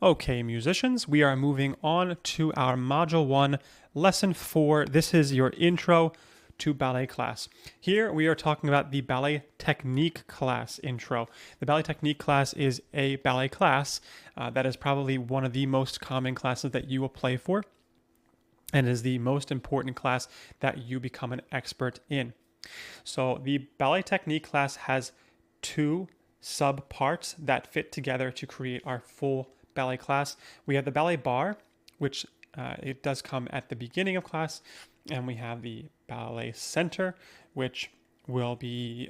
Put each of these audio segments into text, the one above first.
Okay, musicians, we are moving on to our Module 1, Lesson 4. This is your intro to ballet class. Here we are talking about the ballet technique class intro. The ballet technique class is a ballet class that is probably one of the most common classes that you will play for, and is the most important class that you become an expert in. So the ballet technique class has two sub parts that fit together to create our full ballet class. We have the ballet bar, which it does come at the beginning of class, and we have the ballet center, which will be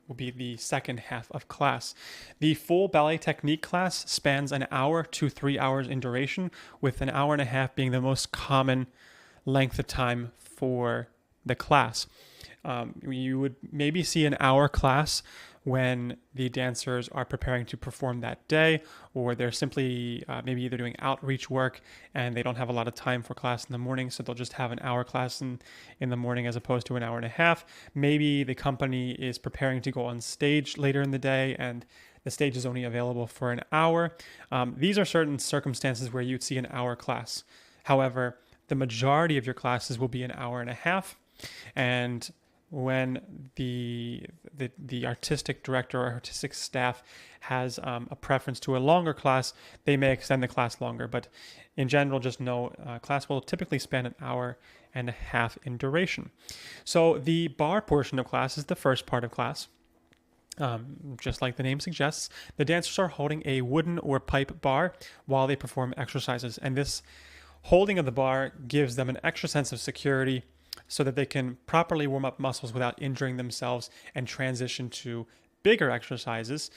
the second half of class. The full ballet technique class spans an hour to 3 hours in duration, with an hour and a half being the most common length of time for the class. You would maybe see an hour class when the dancers are preparing to perform that day, or they're simply maybe either doing outreach work and they don't have a lot of time for class in the morning, so they'll just have an hour class in the morning as opposed to an hour and a half. Maybe the company is preparing to go on stage later in the day and the stage is only available for an hour. These are certain circumstances where you'd see an hour class. However, the majority of your classes will be an hour and a half, and when the artistic director or artistic staff has a preference to a longer class, they may extend the class longer. But in general, just know class will typically span an hour and a half in duration. So the bar portion of class is the first part of class. Just like the name suggests, the dancers are holding a wooden or pipe bar while they perform exercises. And this holding of the bar gives them an extra sense of security, so that they can properly warm up muscles without injuring themselves and transition to bigger exercises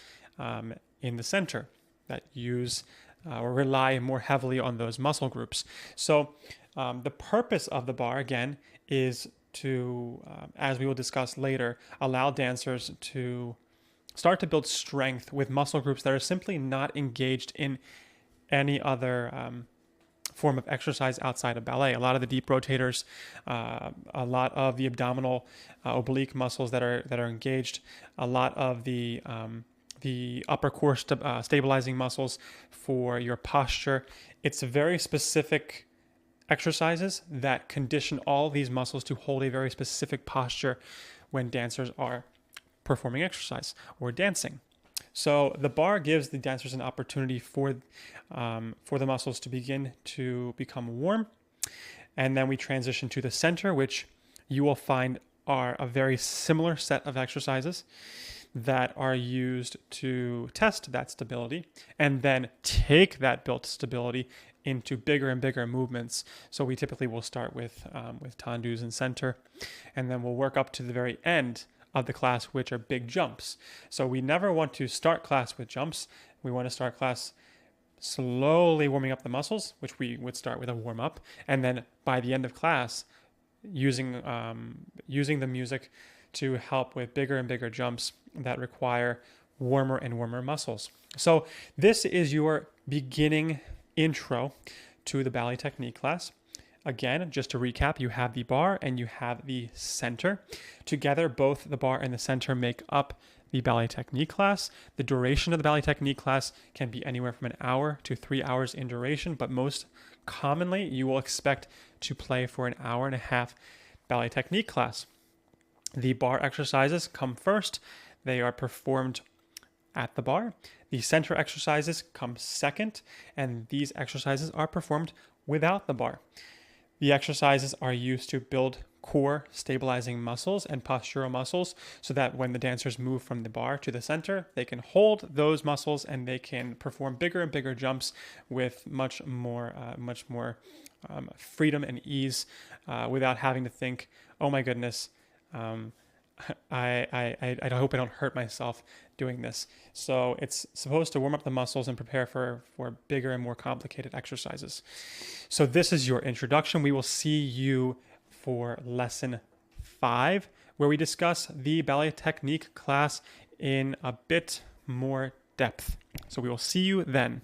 in the center that use or rely more heavily on those muscle groups. So the purpose of the bar, again, is to, as we will discuss later, allow dancers to start to build strength with muscle groups that are simply not engaged in any other form of exercise outside of ballet. A lot of the deep rotators, a lot of the abdominal oblique muscles that are engaged, a lot of the upper core stabilizing muscles for your posture. It's very specific exercises that condition all these muscles to hold a very specific posture when dancers are performing exercise or dancing. So the bar gives the dancers an opportunity for the muscles to begin to become warm. And then we transition to the center, which you will find are a very similar set of exercises that are used to test that stability and then take that built stability into bigger and bigger movements. So we typically will start with tendus and center, and then we'll work up to the very end of the class, which are big jumps. So we never want to start class with jumps. We want to start class slowly warming up the muscles, which we would start with a warm up, and then by the end of class, using the music to help with bigger and bigger jumps that require warmer and warmer muscles. So this is your beginning intro to the ballet technique class. Again, just to recap, you have the bar and you have the center. Together, both the bar and the center make up the ballet technique class. The duration of the ballet technique class can be anywhere from an hour to 3 hours in duration, but most commonly you will expect to play for an hour and a half ballet technique class. The bar exercises come first. They are performed at the bar. The center exercises come second, and these exercises are performed without the bar. The exercises are used to build core stabilizing muscles and postural muscles so that when the dancers move from the bar to the center, they can hold those muscles and they can perform bigger and bigger jumps with much more freedom and ease without having to think, oh my goodness, I hope I don't hurt myself doing this. So it's supposed to warm up the muscles and prepare for bigger and more complicated exercises. So this is your introduction. We will see you for lesson 5, where we discuss the ballet technique class in a bit more depth. So we will see you then.